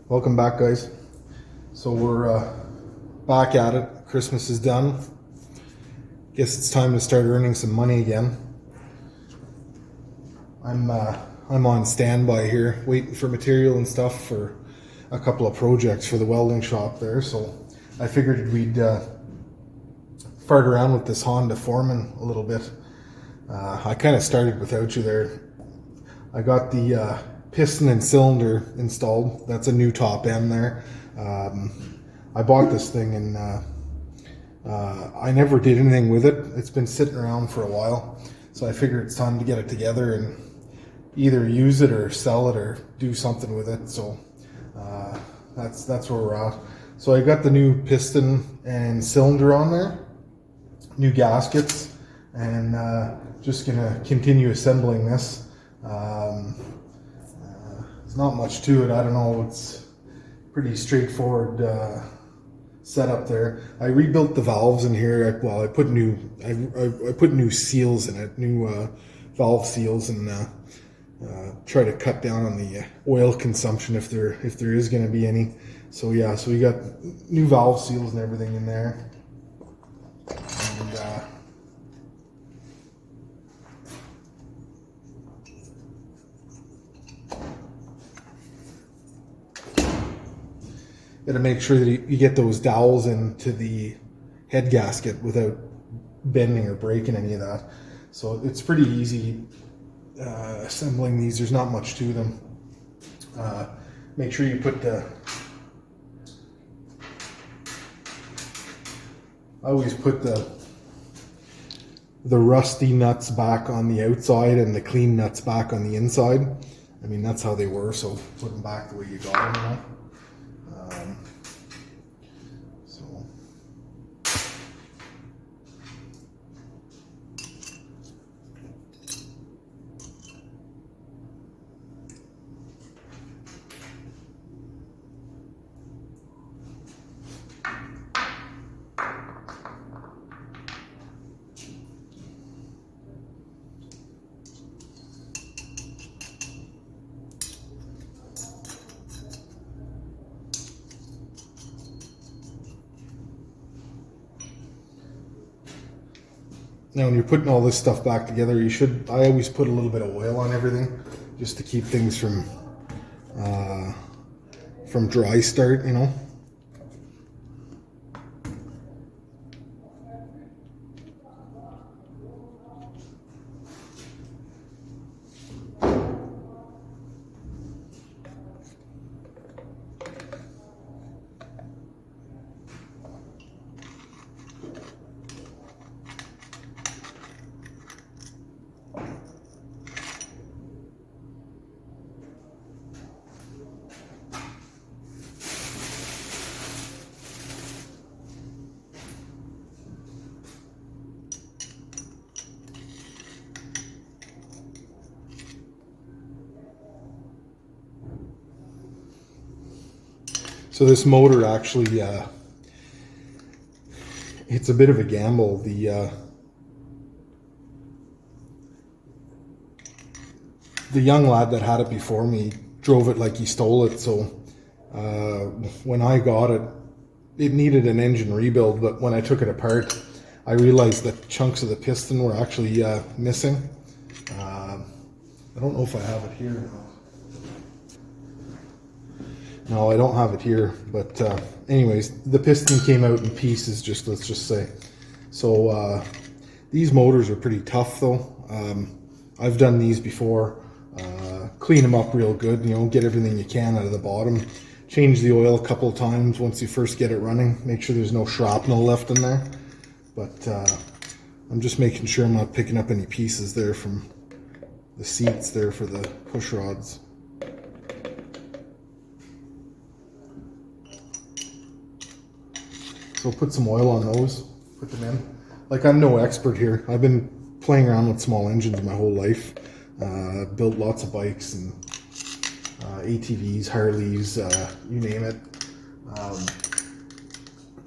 Welcome back, guys. So we're back at it. Christmas is done. Guess it's time to start earning some money again. I'm on standby here, waiting for material and stuff for a couple of projects for the welding shop there. So I figured we'd fart around with this Honda Foreman a little bit. I kind of started without you there. I got the piston and cylinder installed. That's a new top end there. I bought this thing and I never did anything with it. It's been sitting around for a while, so I figured it's time to get it together and either use it or sell it or do something with it. So that's where we're at. So I got the new piston and cylinder on there, new gaskets, and just gonna continue assembling this. There's not much to it. I don't know. It's pretty straightforward setup there. I rebuilt the valves in here. I put new seals in it, new valve seals, and try to cut down on the oil consumption if there is going to be any. So yeah, so we got new valve seals and everything in there. And got to make sure that you get those dowels into the head gasket without bending or breaking any of that. So it's pretty easy assembling these. There's not much to them. Make sure you put I always put the rusty nuts back on the outside and the clean nuts back on the inside. I mean, that's how they were, so put them back the way you got them, you know? Now, when you're putting all this stuff back together, I always put a little bit of oil on everything just to keep things from dry start, you know. So this motor actually, it's a bit of a gamble. The young lad that had it before me drove it like he stole it. So when I got it, it needed an engine rebuild. But when I took it apart, I realized that chunks of the piston were actually missing. I don't know if I have it here. No, I don't have it here, but anyways, the piston came out in pieces, let's just say. So these motors are pretty tough though. I've done these before. Clean them up real good, you know, get everything you can out of the bottom. Change the oil a couple of times once you first get it running. Make sure there's no shrapnel left in there. But I'm just making sure I'm not picking up any pieces there from the seats there for the push rods. So put some oil on those, put them in. Like, I'm no expert here. I've been playing around with small engines my whole life. Built lots of bikes and ATVs, Harleys, you name it.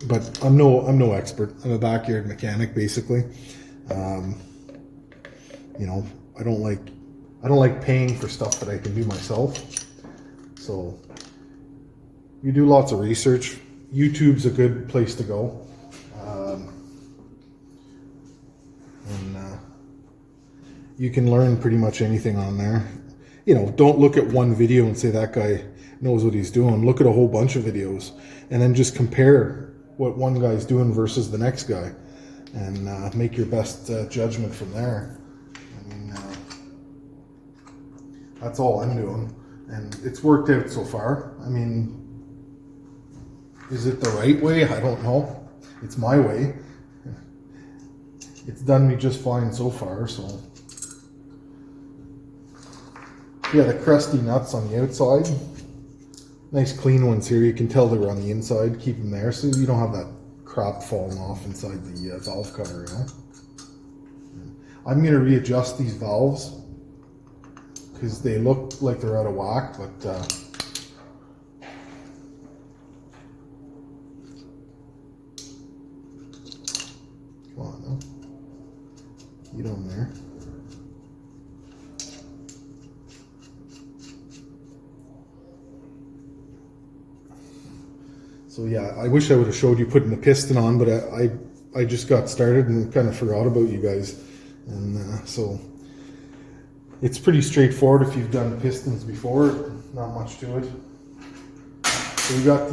But I'm no expert. I'm a backyard mechanic basically. You know, I don't like paying for stuff that I can do myself. So you do lots of research, YouTube's a good place to go. And you can learn pretty much anything on there. You know, don't look at one video and say that guy knows what he's doing. Look at a whole bunch of videos and then just compare what one guy's doing versus the next guy, and make your best judgment from there. I mean, that's all I'm doing, and it's worked out so far. I mean, is it the right way? I don't know. It's my way. It's done me just fine so far, so. Yeah, the crusty nuts on the outside. Nice clean ones here. You can tell they were on the inside. Keep them there so you don't have that crap falling off inside the valve cover, you know. I'm going to readjust these valves because they look like they're out of whack, but come on now. Get on there. So yeah, I wish I would have showed you putting the piston on, but I just got started and kind of forgot about you guys. And so it's pretty straightforward if you've done pistons before, not much to it. So we got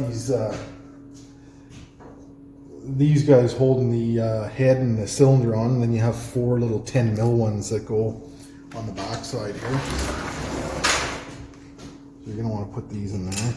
these guys holding the head and the cylinder on, and then you have 4 little 10 mil ones that go on the back side here. So you're going to want to put these in there.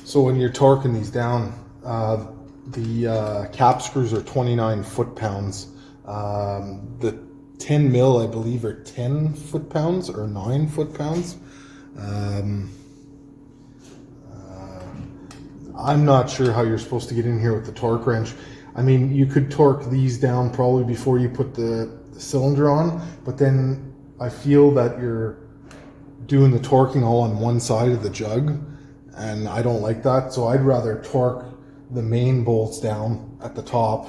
So when you're torquing these down, the cap screws are 29 foot-pounds. The 10 mil, I believe, are 10 foot-pounds or 9 foot-pounds. I'm not sure how you're supposed to get in here with the torque wrench. I mean, you could torque these down probably before you put the cylinder on, but then I feel that you're doing the torquing all on one side of the jug, and I don't like that, so I'd rather torque the main bolts down at the top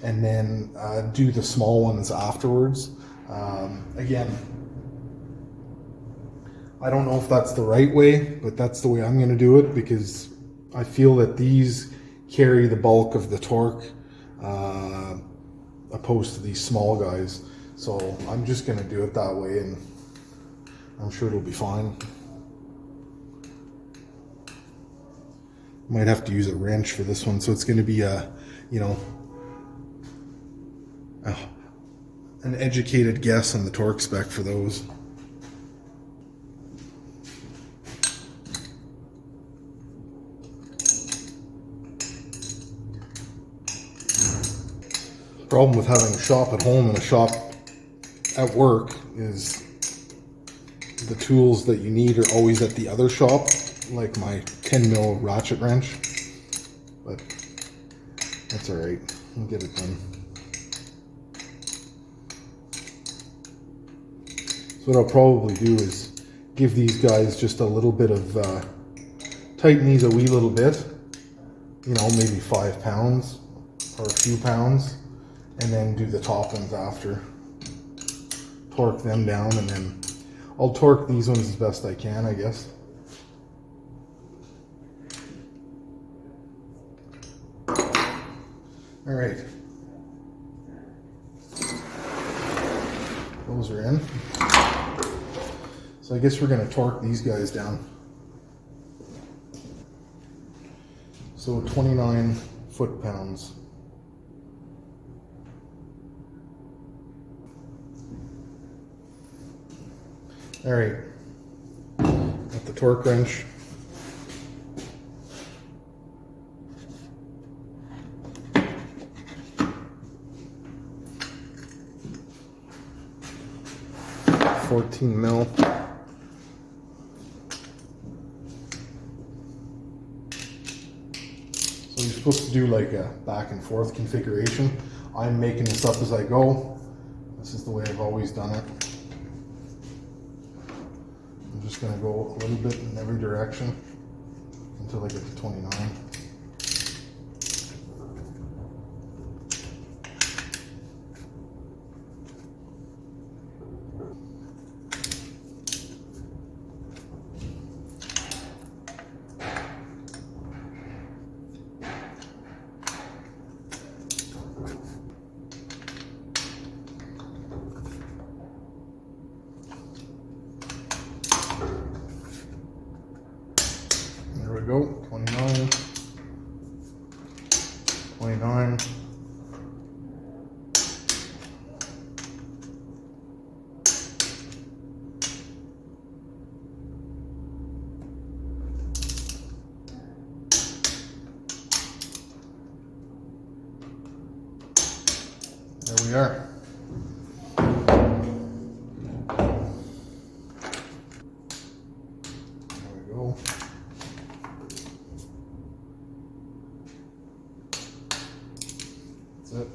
and then do the small ones afterwards. Again, I don't know if that's the right way, but that's the way I'm going to do it because I feel that these carry the bulk of the torque opposed to these small guys. So I'm just going to do it that way, and I'm sure it'll be fine. Might have to use a wrench for this one, so it's going to be a, you know, an educated guess on the torque spec for those. Problem with having a shop at home and a shop at work is the tools that you need are always at the other shop, like my 10 mil ratchet wrench, but that's all right. We'll get it done. So what I'll probably do is give these guys just a little bit of tighten these a wee little bit, you know, maybe 5 pounds or a few pounds, and then do the top ones after. Torque them down, and then I'll torque these ones as best I can, I guess. All right, those are in. So I guess we're going to torque these guys down. So 29 foot-pounds. All right, got the torque wrench. $14 mil. So you're supposed to do like a back and forth configuration. I'm making this up as I go. This is the way I've always done it. I'm just going to go a little bit in every direction until I get to 29. There we go, 29, 29. There we are. There we go. That's it.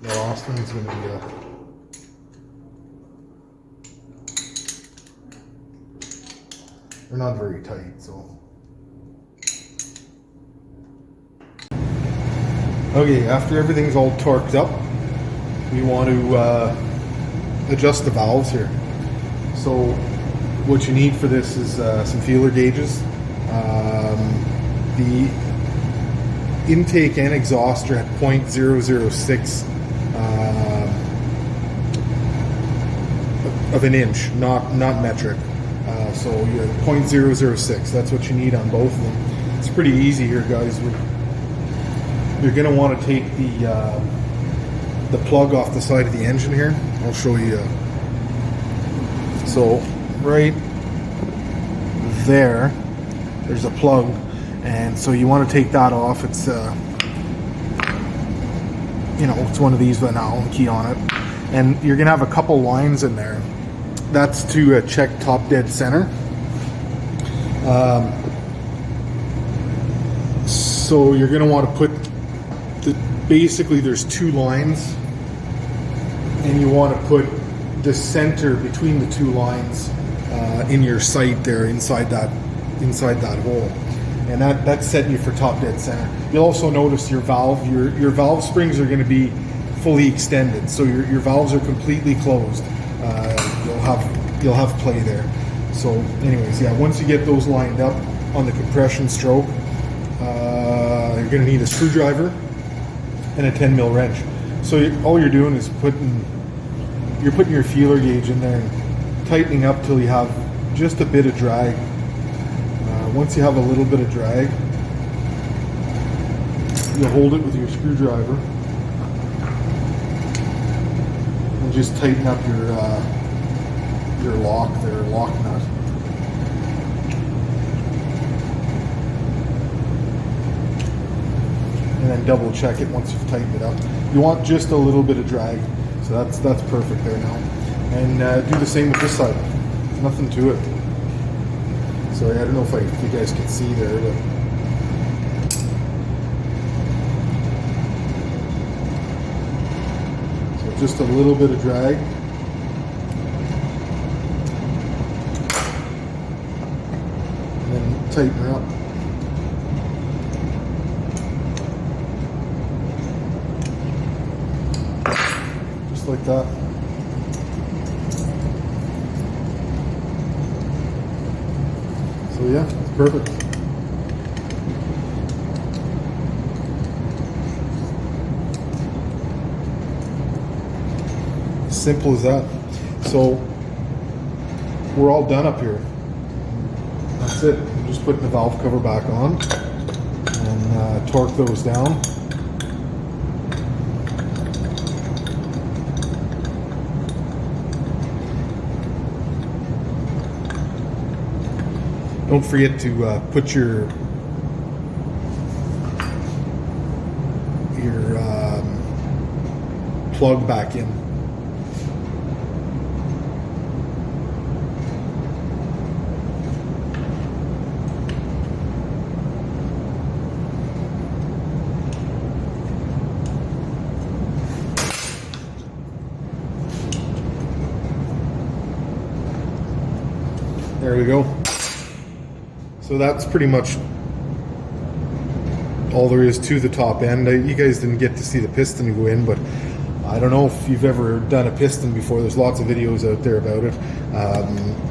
The last one is going to be they're not very tight, so. Okay, after everything's all torqued up, we want to adjust the valves here. So what you need for this is some feeler gauges. The intake and exhaust are at 0.006 of an inch, not metric. So you're at 0.006. That's what you need on both of them. It's pretty easy here, guys. You're going to want to take the plug off the side of the engine here. I'll show you. So right there's a plug, and so you want to take that off. It's it's one of these with an Allen key on it, and you're gonna have a couple lines in there. That's to check top dead center. So you're gonna want to put basically there's two lines, and you want to put the center between the two lines in your sight there, inside that hole, and that's setting you for top dead center. You'll also notice your valve springs are going to be fully extended, so your valves are completely closed. You'll have play there. So anyways, yeah, once you get those lined up on the compression stroke, you're going to need a screwdriver and a 10 mil wrench. So all you're doing is putting your feeler gauge in there and tightening up till you have just a bit of drag. Once you have a little bit of drag, you'll hold it with your screwdriver and just tighten up your lock there, lock nut. And then double check it once you've tightened it up. You want just a little bit of drag, so that's perfect there now. And do the same with this side. There's nothing to it. Sorry, I don't know if you guys can see there, but so just a little bit of drag. And then tighten her up. Just like that. So yeah, it's perfect. Simple as that. So we're all done up here. That's it. I'm just putting the valve cover back on and torque those down. Don't forget to put your plug back in. There we go. So that's pretty much all there is to the top end. You guys didn't get to see the piston go in, but I don't know if you've ever done a piston before. There's lots of videos out there about it.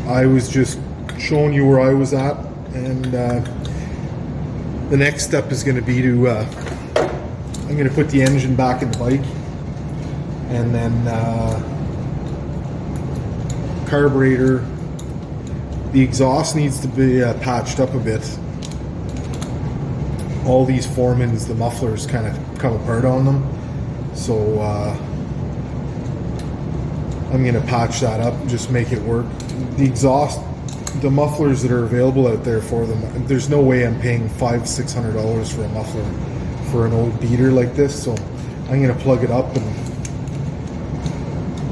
I was just showing you where I was at, and the next step is going to be to I'm going to put the engine back in the bike, and then carburetor. The exhaust needs to be patched up a bit. All these foremans, the mufflers kind of come apart on them, so I'm going to patch that up and just make it work. The exhaust, the mufflers that are available out there for them, there's no way I'm paying $500-600 for a muffler for an old beater like this, so I'm going to plug it up and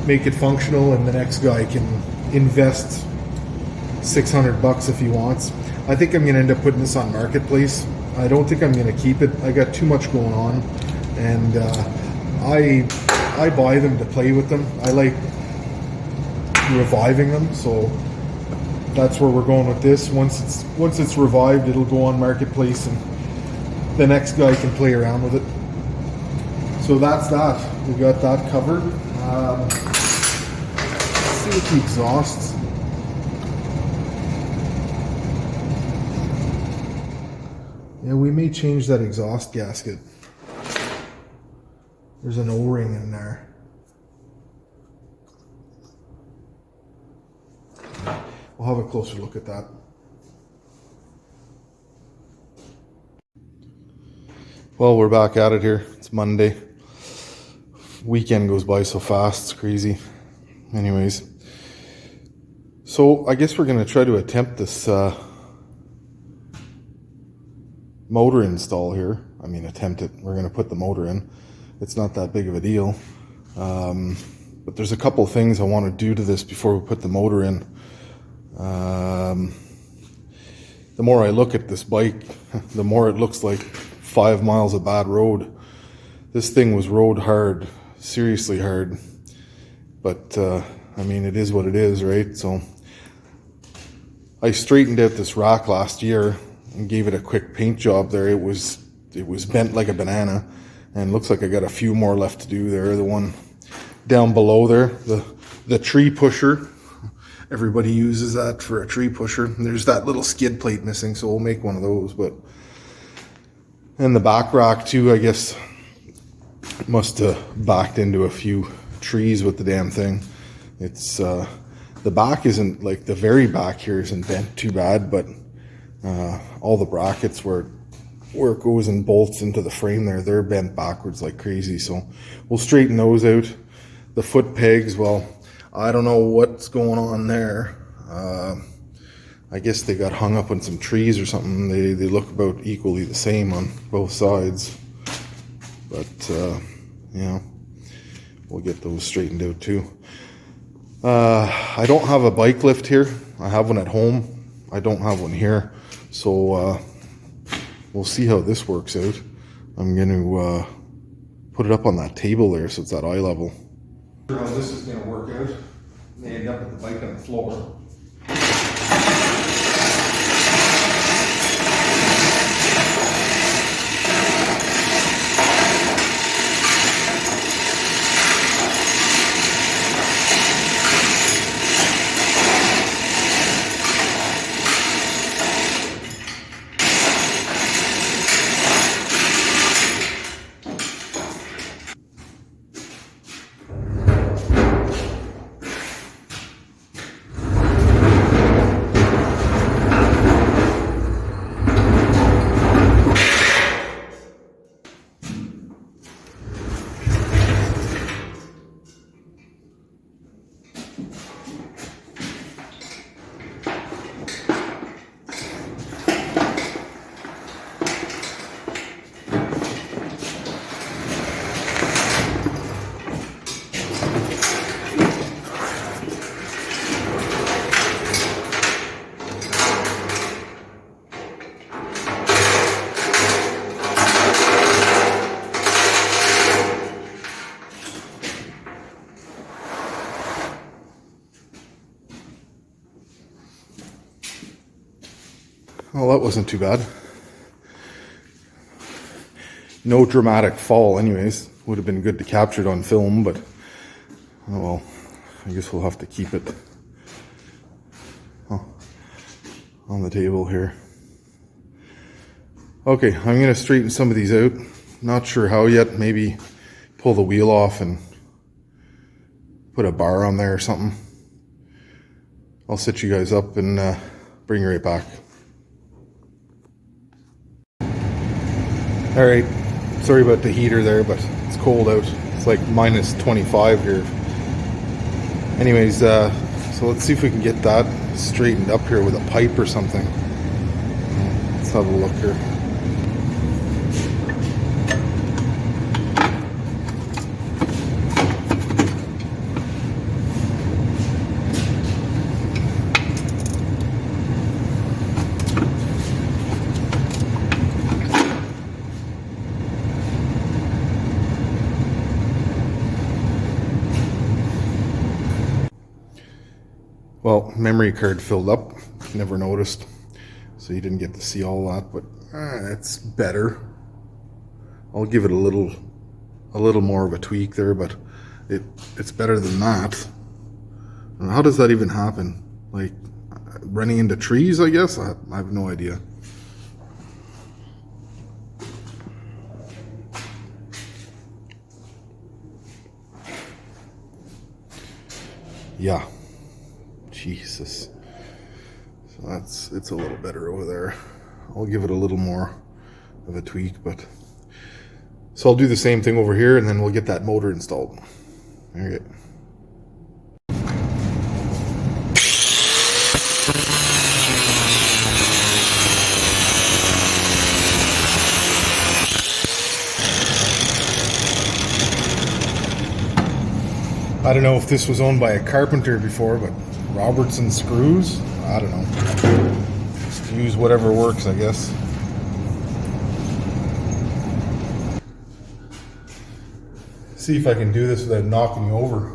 make it functional, and the next guy can invest $600 if he wants. I think I'm going to end up putting this on Marketplace. I don't think I'm going to keep it. I got too much going on, and I buy them to play with them. I like reviving them, so that's where we're going with this. Once it's revived, it'll go on Marketplace, and the next guy can play around with it. So that's that. We got that covered. Let's see what the exhausts. Yeah, we may change that exhaust gasket. There's an O-ring in there. We'll have a closer look at that. Well, we're back at it here. It's Monday. Weekend goes by so fast, it's crazy. Anyways, so I guess we're going to try to attempt this motor install here. I mean, attempt it. We're going to put the motor in. It's not that big of a deal. But there's a couple things I want to do to this before we put the motor in. The more I look at this bike, the more it looks like 5 miles of bad road. This thing was rode hard, seriously hard. But, I mean, it is what it is, right? So I straightened out this rack last year and gave it a quick paint job there. It was bent like a banana, and looks like I got a few more left to do there. The one down below there, the tree pusher, everybody uses that for a tree pusher. And there's that little skid plate missing, so we'll make one of those. But and the back rack too, I guess must have backed into a few trees with the damn thing. It's the back isn't, like the very back here isn't bent too bad, but all the brackets where it goes and bolts into the frame there, they're bent backwards like crazy. So we'll straighten those out. The foot pegs, well, I don't know what's going on there. I guess they got hung up on some trees or something. They look about equally the same on both sides. But, you know, we'll get those straightened out too. I don't have a bike lift here. I have one at home. I don't have one here. So we'll see how this works out. I'm going to put it up on that table there so it's at eye level. How this is going to work out. They end up with the bike on the floor. Well, that wasn't too bad. No dramatic fall anyways. Would have been good to capture it on film, but oh well. I guess we'll have to keep it on the table here. Okay, I'm going to straighten some of these out. Not sure how yet. Maybe pull the wheel off and put a bar on there or something. I'll set you guys up and bring you right back. Alright, sorry about the heater there, but it's cold out. It's like minus 25 here. Anyways, so let's see if we can get that straightened up here with a pipe or something. Let's have a look here. Well, memory card filled up, never noticed, so you didn't get to see all that, but it's better. I'll give it a little more of a tweak there, but it's better than that. How does that even happen? Like running into trees, I guess? I have no idea. Yeah. Jesus. So it's a little better over there. I'll give it a little more of a tweak, but so I'll do the same thing over here and then we'll get that motor installed. There you go. I don't know if this was owned by a carpenter before, but Robertson screws? I don't know. Use whatever works, I guess. See if I can do this without knocking you over.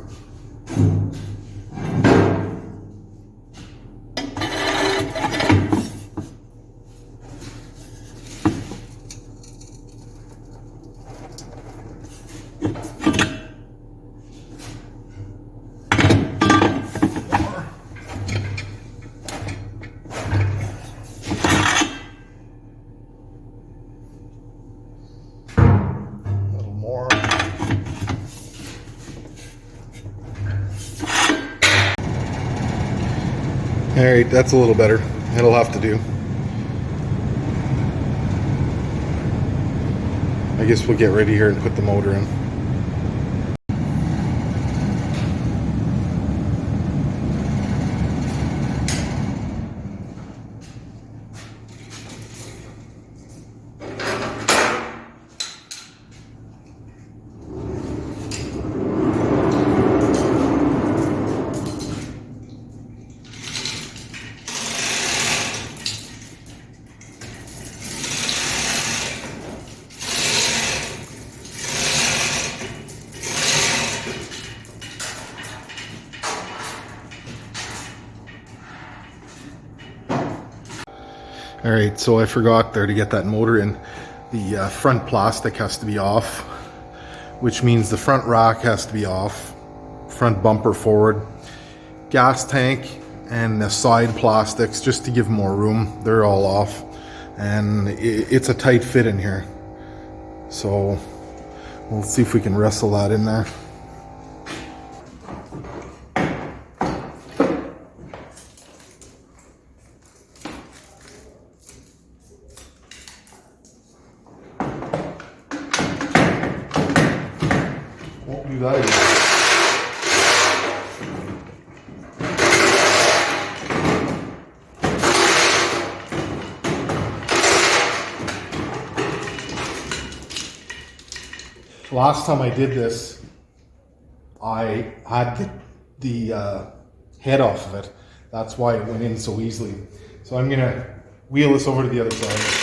Alright, that's a little better. It'll have to do. I guess we'll get ready here and put the motor in. Alright, so I forgot there to get that motor in. The front plastic has to be off, which means the front rack has to be off, front bumper forward, gas tank and the side plastics, just to give more room, they're all off, and it's a tight fit in here. So we'll see if we can wrestle that in there. Won't do that again. Last time I did this, I had the head off of it. That's why it went in so easily. So I'm gonna wheel this over to the other side.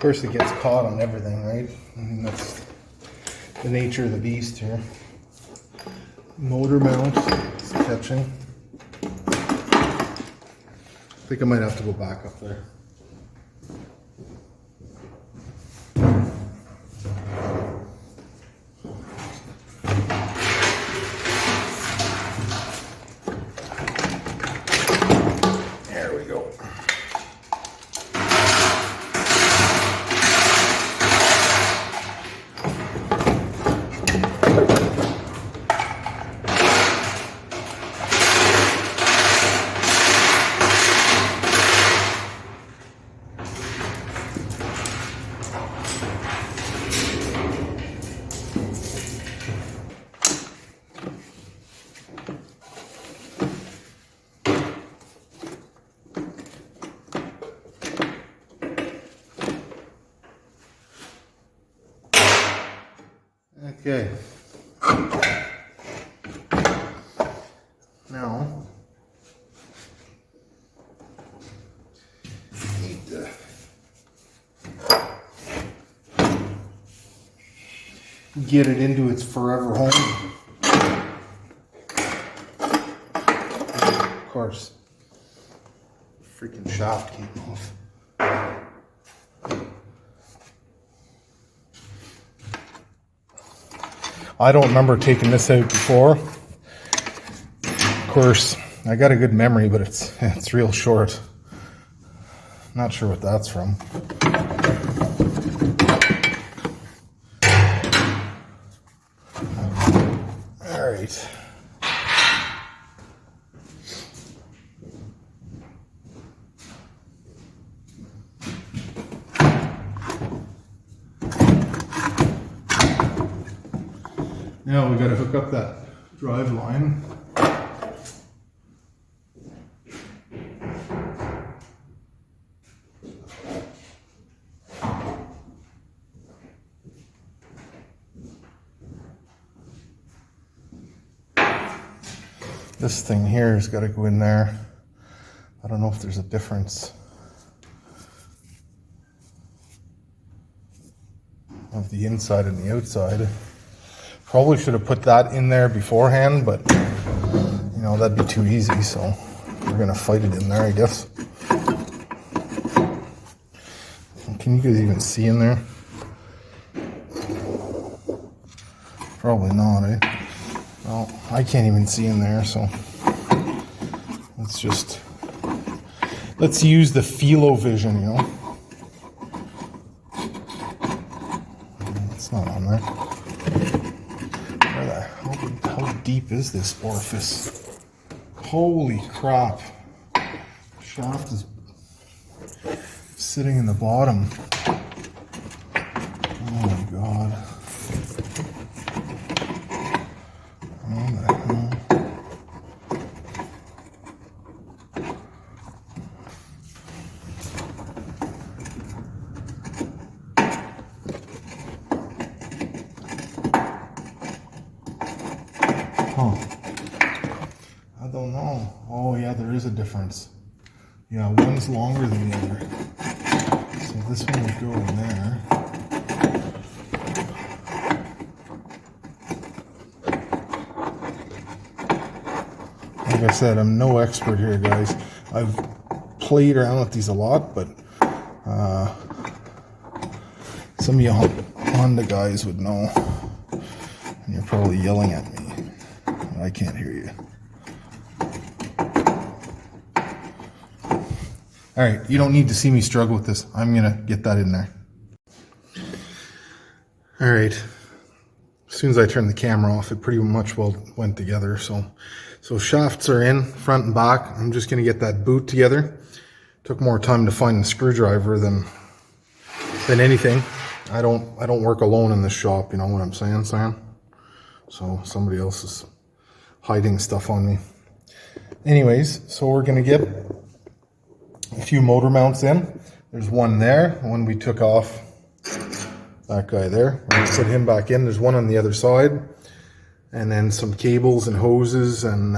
course, it gets caught on everything, right? I mean, that's the nature of the beast here. Motor mount is catching. I think I might have to go back up there. There we go. Okay. Now, need to get it into its forever home. Of course, freaking shaft came off. I don't remember taking this out before. Of course, I got a good memory, but it's real short. Not sure what that's from. All right. Now we got to hook up that drive line. This thing here has got to go in there. I don't know if there's a difference of the inside and the outside. Probably should have put that in there beforehand, but you know, that'd be too easy, so we're gonna fight it in there, I guess. Can you guys even see in there? Probably not, eh? Well, I can't even see in there, so let's use the philo vision, you know. It's not on there. How deep is this orifice? Holy crap. Shaft is sitting in the bottom. Oh my god. What the hell? I don't know. Oh yeah, there is a difference. Yeah, one's longer than the other. So this one would go in there. Like I said, I'm no expert here, guys. I've played around with these a lot, but some of you Honda guys would know. And you're probably yelling at me. I can't hear you. All right, you don't need to see me struggle with this. I'm gonna get that in there. All right, as soon as I turned the camera off, it pretty much well went together. So shafts are in, front and back. I'm just gonna get that boot together. Took more time to find the screwdriver than anything. I don't work alone in this shop, you know what I'm saying, Sam? So somebody else is hiding stuff on me. Anyways, so we're gonna get a few motor mounts in. There's one there, one we took off, that guy there. We're gonna put him back in. There's one on the other side, and then some cables and hoses, and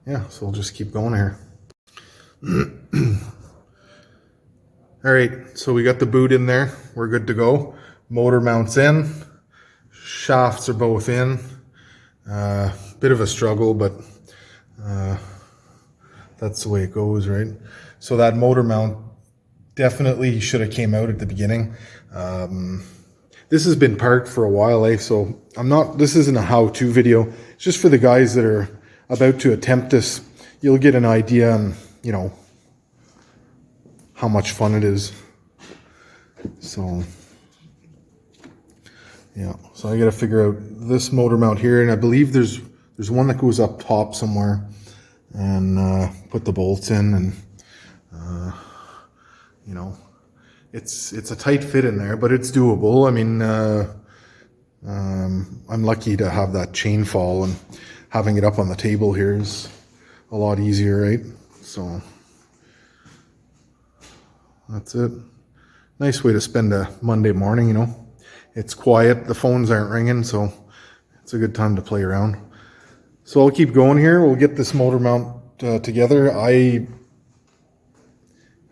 yeah, so we'll just keep going here. All right, so we got the boot in there. We're good to go. Motor mounts in. Shafts are both in. Bit of a struggle, but that's the way it goes, right? So that motor mount definitely should have came out at the beginning. This has been parked for a while, so this isn't a how-to video. It's just for the guys that are about to attempt this. You'll get an idea on, you know, how much fun it is. So, yeah. So I got to figure out this motor mount here, and I believe there's one that goes up top somewhere, and put the bolts in, and you know, it's a tight fit in there, but it's doable. I mean, I'm lucky to have that chain fall, and having it up on the table here is a lot easier, right? So that's it. Nice way to spend a Monday morning, you know. It's quiet, the phones aren't ringing, so it's a good time to play around. So I'll keep going here. We'll get this motor mount together.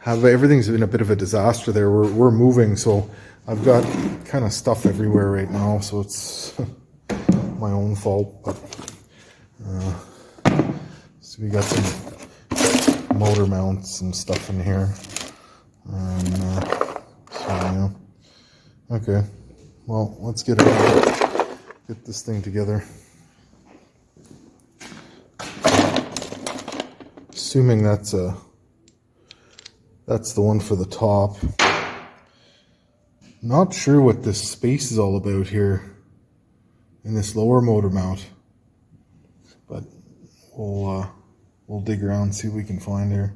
Everything's been a bit of a disaster there. We're moving, so I've got kind of stuff everywhere right now, so it's my own fault. But so we got some motor mounts and stuff in here. And so yeah. Okay. Well, let's get this thing together. Assuming that's the one for the top. Not sure what this space is all about here in this lower motor mount, but we'll dig around and see what we can find here.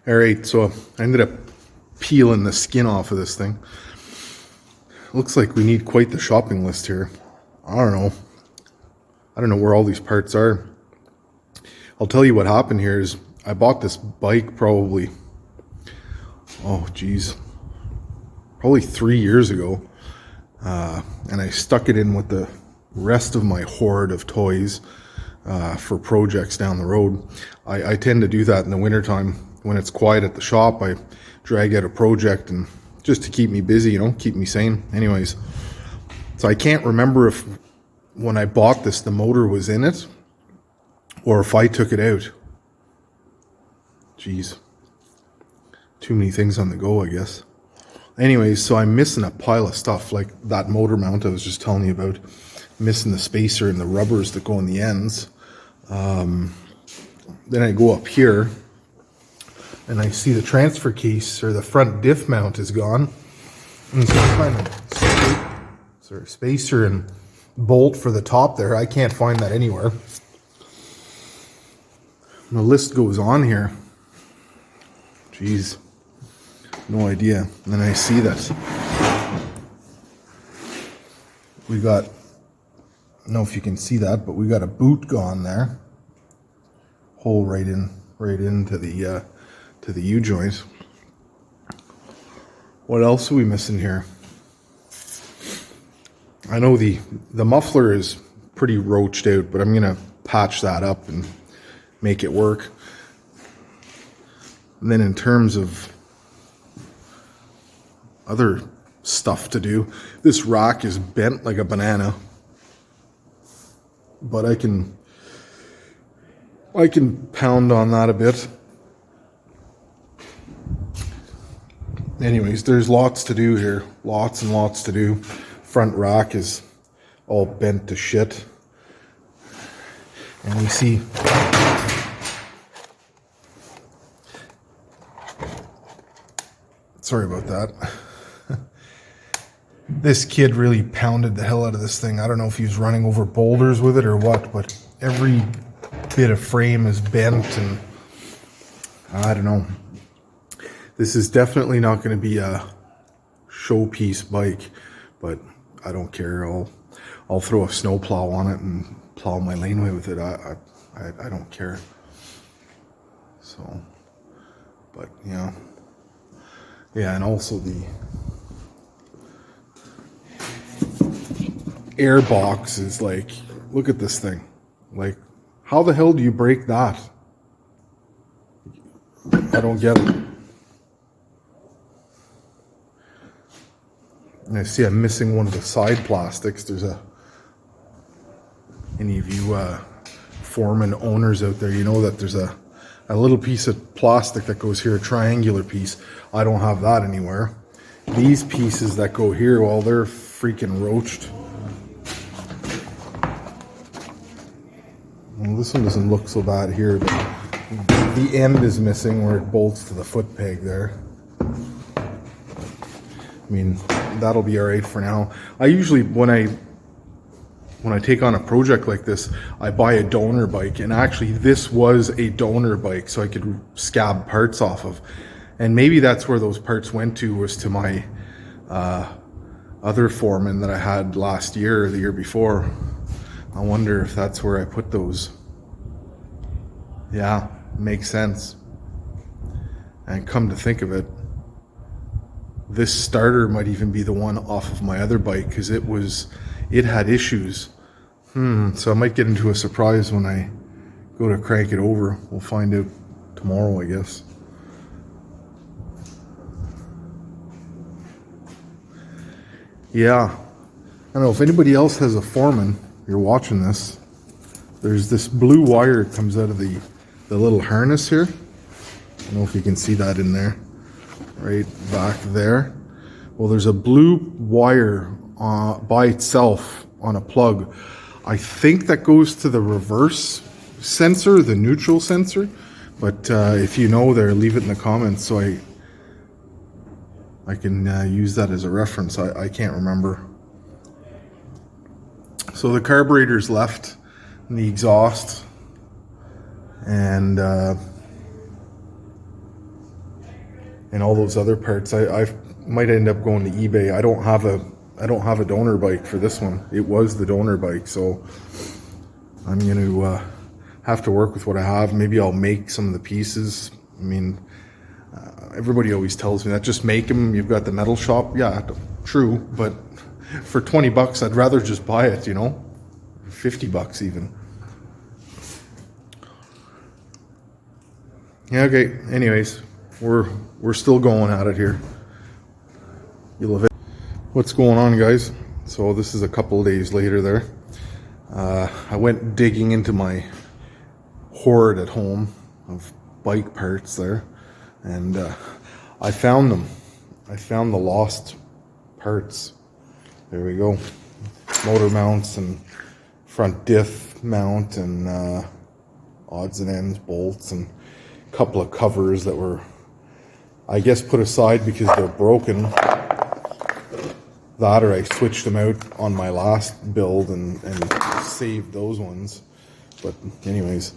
All right, so I ended up peeling the skin off of this thing. Looks like we need quite the shopping list here. I don't know where all these parts are. I'll tell you what happened here is I bought this bike probably 3 years ago, and I stuck it in with the rest of my hoard of toys for projects down the road. I tend to do that in the wintertime when it's quiet at the shop. I drag out a project, and just to keep me busy, you know, keep me sane. Anyways, so I can't remember if when I bought this the motor was in it or if I took it out. Jeez. Too many things on the go, I guess. Anyways, so I'm missing a pile of stuff, like that motor mount I was just telling you about. Missing the spacer and the rubbers that go in the ends. Then I go up here, and I see the transfer case, or the front diff mount is gone. And so I'm trying to spacer and bolt for the top there. I can't find that anywhere. The list goes on here. Jeez. No idea. And then I see that we got, I don't know if you can see that, but we got a boot gone there. Hole right into the U-joint. What else are we missing here? I know the muffler is pretty roached out, but I'm gonna patch that up and make it work. And then in terms of other stuff to do, this rack is bent like a banana, but I can pound on that a bit. Anyways, there's lots to do here. Lots and lots to do. Front rack is all bent to shit. And we see sorry about that. This kid really pounded the hell out of this thing. I don't know if he was running over boulders with it or what, but every bit of frame is bent, and I don't know. This is definitely not going to be a showpiece bike, but I don't care. I'll throw a snowplow on it and plow my laneway with it. I don't care. So, but yeah, and also the air box is like, look at this thing. Like, how the hell do you break that? I don't get it. And I see I'm missing one of the side plastics. There's any of you foreman owners out there, you know that there's a little piece of plastic that goes here, a triangular piece. I don't have that anywhere. These pieces that go here, well, they're freaking roached. Well, this one doesn't look so bad here, but the end is missing where it bolts to the foot peg there. I mean, that'll be all right for now. I usually, when I take on a project like this, I buy a donor bike, and actually this was a donor bike, so I could scab parts off of. And maybe that's where those parts went to, was to my other foreman that I had last year or the year before. I wonder if that's where I put those. Yeah, makes sense. And come to think of it, this starter might even be the one off of my other bike, because it had issues. So I might get into a surprise when I go to crank it over. We'll find out tomorrow, I guess. Yeah, I don't know if anybody else has a foreman, you're watching this, there's this blue wire that comes out of the little harness here. I don't know if you can see that in there, right back there. Well, there's a blue wire by itself on a plug. I think that goes to the reverse sensor, the neutral sensor, but if you know there, leave it in the comments so I can use that as a reference. I can't remember. So the carburetor's left, and the exhaust, and all those other parts. I might end up going to eBay. I don't have a donor bike for this one. It was the donor bike, so I'm going to have to work with what I have. Maybe I'll make some of the pieces. I mean, everybody always tells me that just make them. You've got the metal shop. Yeah, true, but for 20 bucks, I'd rather just buy it, you know, 50 bucks even. Yeah, okay. Anyways, we're still going at it here. You'll have it. What's going on, guys? So this is a couple of days later there. I went digging into my hoard at home of bike parts there, and I found them. I found the lost parts. There we go. Motor mounts and front diff mount and odds and ends, bolts, and a couple of covers that were, I guess, put aside because they're broken. That, or I switched them out on my last build and saved those ones. But anyways,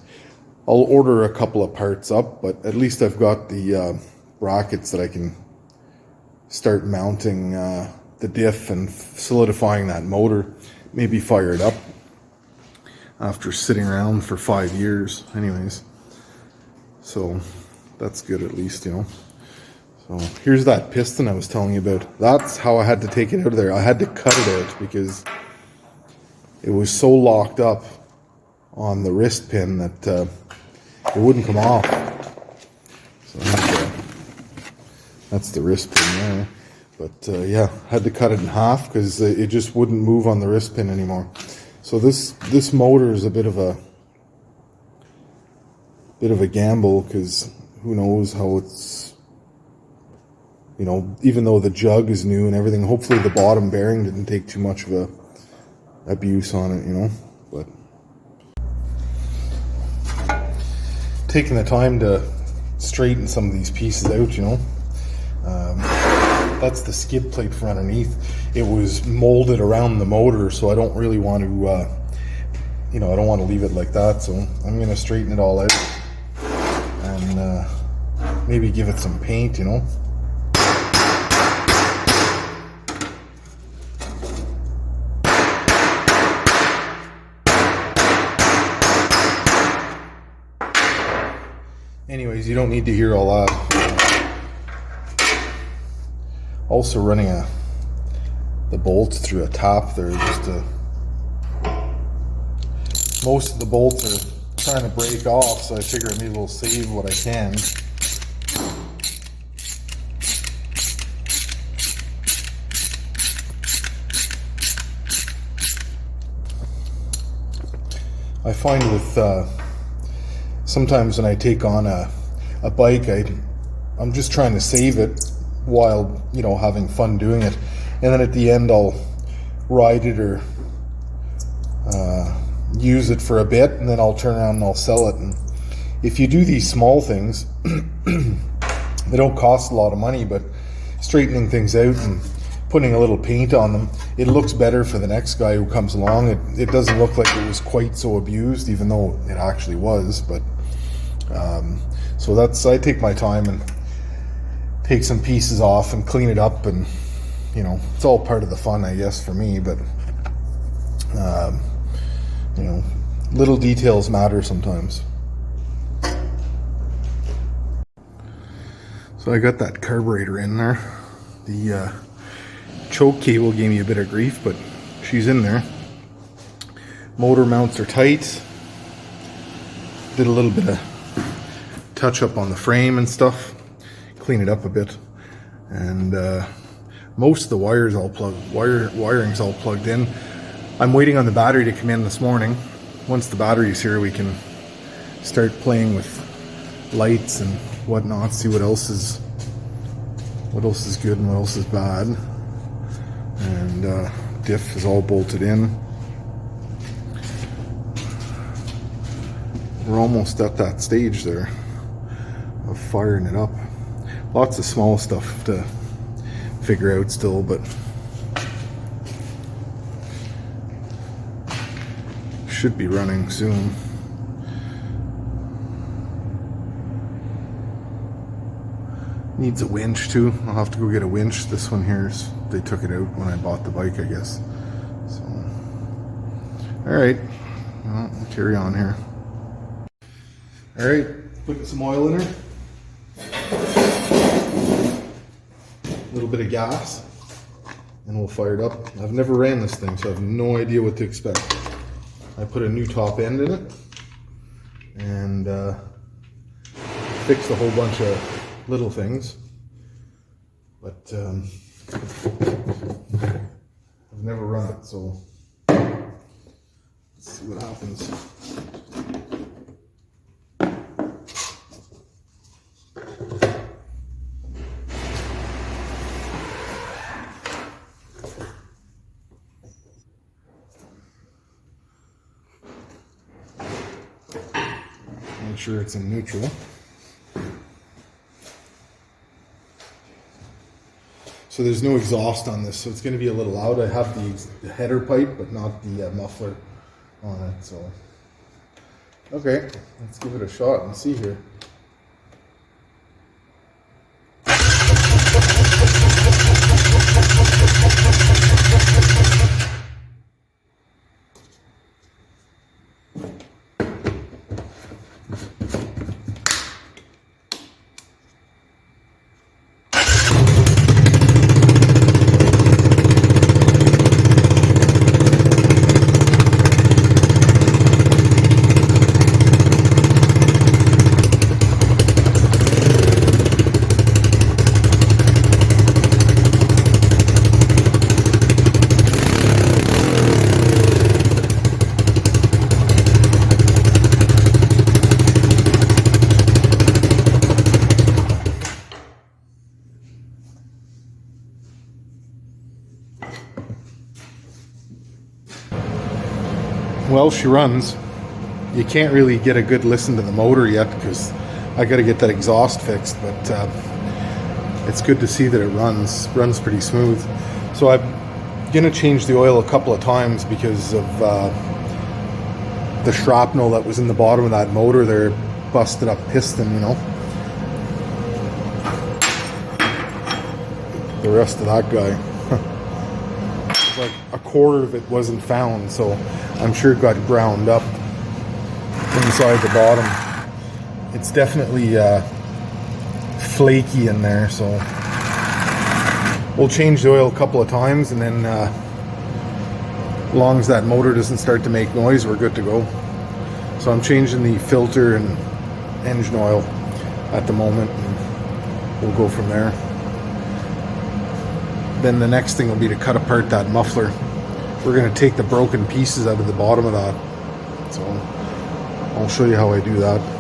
I'll order a couple of parts up, but at least I've got the brackets that I can start mounting the diff and solidifying that motor, maybe fire it up after sitting around for 5 years. Anyways, so that's good at least, you know. So here's that piston I was telling you about. That's how I had to take it out of there. I had to cut it out because it was so locked up on the wrist pin that it wouldn't come off. So that's the wrist pin there. But yeah, had to cut it in half because it just wouldn't move on the wrist pin anymore. So this motor is a bit of a gamble, because who knows how it's, you know, even though the jug is new and everything, hopefully the bottom bearing didn't take too much of a abuse on it, you know. But taking the time to straighten some of these pieces out, you know. That's the skid plate from underneath. It was molded around the motor, so I don't really want to, you know, I don't want to leave it like that. So I'm going to straighten it all out and maybe give it some paint, you know. Anyways, you don't need to hear all that. Also running the bolts through a tap there, just to, most of the bolts are trying to break off, so I figure maybe we'll save what I can I find with sometimes when I take on a bike, I'm just trying to save it while, you know, having fun doing it, and then at the end I'll ride it or use it for a bit, and then I'll turn around and I'll sell it. And if you do these small things, they don't cost a lot of money, but straightening things out and putting a little paint on them, it looks better for the next guy who comes along. It doesn't look like it was quite so abused, even though it actually was. But so I take my time and take some pieces off and clean it up, and you know, it's all part of the fun, I guess, for me. But you know, little details matter sometimes. So I got that carburetor in there. The choke cable gave me a bit of grief, but she's in there. Motor mounts are tight. Did a little bit of touch up on the frame and stuff, clean it up a bit, and most of the wires all wiring's all plugged in. I'm waiting on the battery to come in this morning. Once the battery's here, we can start playing with lights and whatnot, see what else is good and what else is bad. And diff is all bolted in. We're almost at that stage there of firing it up. Lots of small stuff to figure out still, but should be running soon. Needs a winch too. I'll have to go get a winch. This one here, they took it out when I bought the bike, I guess. So, all right, well, we'll carry on here. All right, putting some oil in her. A little bit of gas, and we'll fire it up. I've never ran this thing, so I have no idea what to expect. I put a new top end in it, and fixed a whole bunch of little things, but I've never run it, so let's see what happens. Make sure it's in neutral. So there's no exhaust on this, so it's going to be a little loud. I have the header pipe, but not the muffler on it. So, okay, let's give it a shot and see here. Well, she runs. You can't really get a good listen to the motor yet because I got to get that exhaust fixed, but it's good to see that it runs pretty smooth. So I'm gonna change the oil a couple of times because of the shrapnel that was in the bottom of that motor there, busted up piston, you know. The rest of that guy, like a quarter of it wasn't found, so I'm sure it got ground up inside the bottom. It's definitely flaky in there, so we'll change the oil a couple of times, and then as long as that motor doesn't start to make noise, we're good to go. So I'm changing the filter and engine oil at the moment, and we'll go from there. Then the next thing will be to cut apart that muffler. We're going to take the broken pieces out of the bottom of that. So I'll show you how I do that.